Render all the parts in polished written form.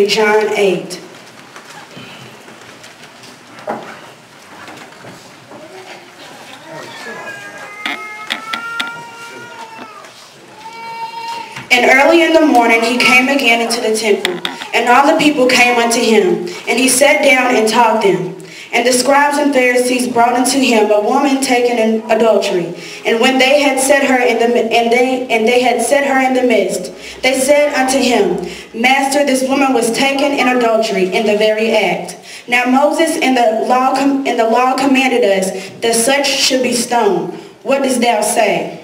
John 8. And early in the morning he came again into the temple, and all the people came unto him, and he sat down and taught them. And the scribes and Pharisees brought unto him a woman taken in adultery. And when they had set her in the midst, they said unto him, Master, this woman was taken in adultery in the very act. Now Moses in the law commanded us that such should be stoned. What dost thou say?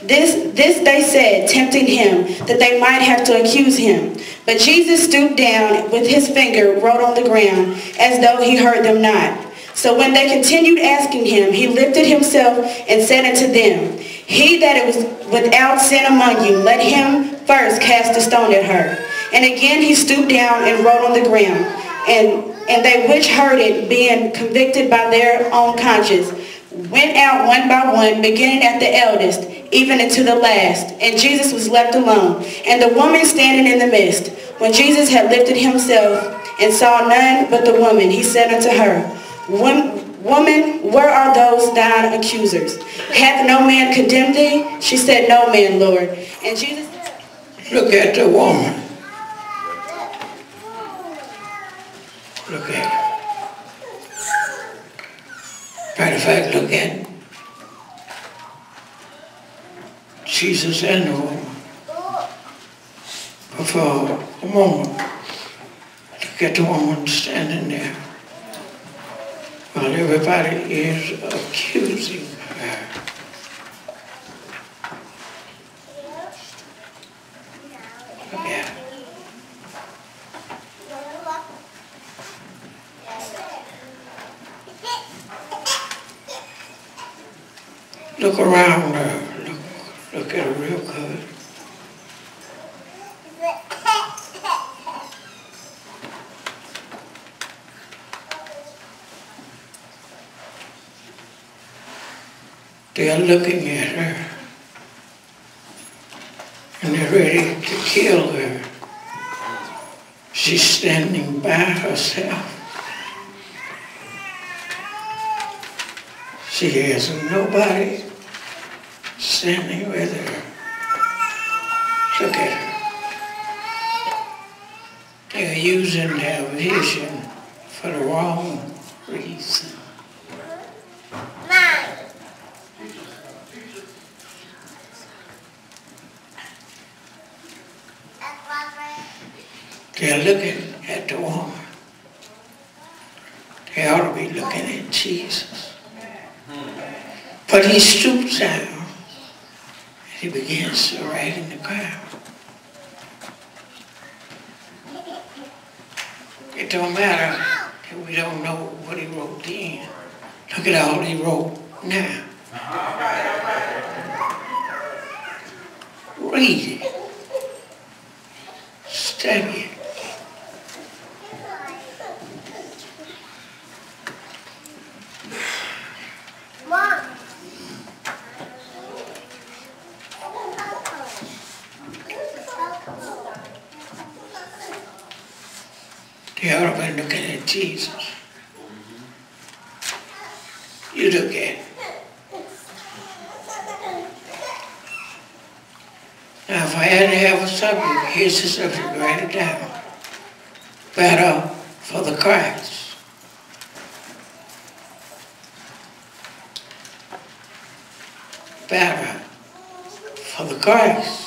This they said, tempting him, that they might have to accuse him. But Jesus stooped down, with his finger wrote on the ground, as though he heard them not. So when they continued asking him, he lifted himself and said unto them, He that is without sin among you, let him first cast a stone at her. And again he stooped down and wrote on the ground. And they which heard it, being convicted by their own conscience, went out one by one, beginning at the eldest, even unto the last. And Jesus was left alone, and the woman standing in the midst. When Jesus had lifted himself and saw none but the woman, he said unto her, Woman, where are those thine accusers? Hath no man condemned thee? She said, No man, Lord. And Jesus said, Look at the woman. Look at her. Matter of fact, look at Jesus and the woman. But for a moment, look at the woman standing there while everybody is accusing her. Look at her. Look around her. Look at her real good. They are looking at her, and they're ready to kill her. She's standing by herself. She has nobody standing with her. Look at her. They're using their vision for the wrong reason. They're looking at the woman. They ought to be looking at Jesus. But he stoops down and he begins to write in the ground. It don't matter that we don't know what he wrote then. Look at all he wrote now. Read it. Study it. They ought to be looking at Jesus. You look at it. Now, if I had to have a subject, here's the subject, write it down. Battle for the Christ. Battle for the Christ.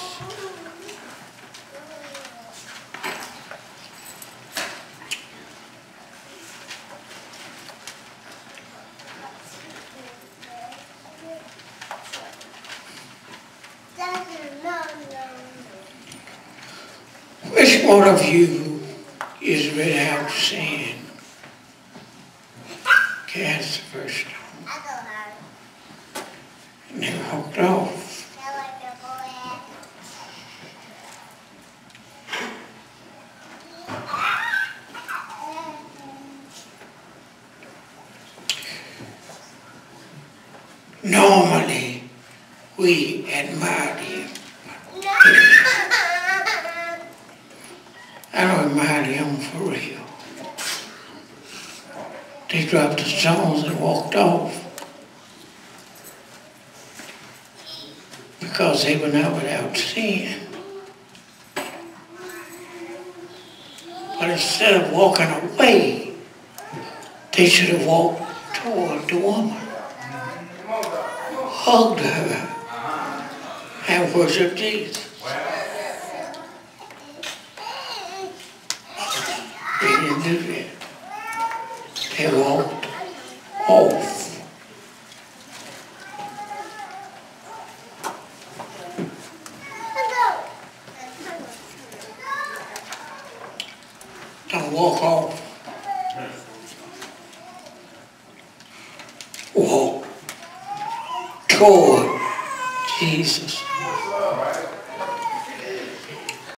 Which one of you is without sin? Cast-teh-first-stone. And they walked off. Normally, we admire him. I don't admire him. him for real. They dropped the stones and walked off because they were not without sin. But instead of walking away, they should have walked toward the woman, hugged her, and worshiped Jesus. They didn't do that. They walked off. Don't walk off. Walk toward Jesus.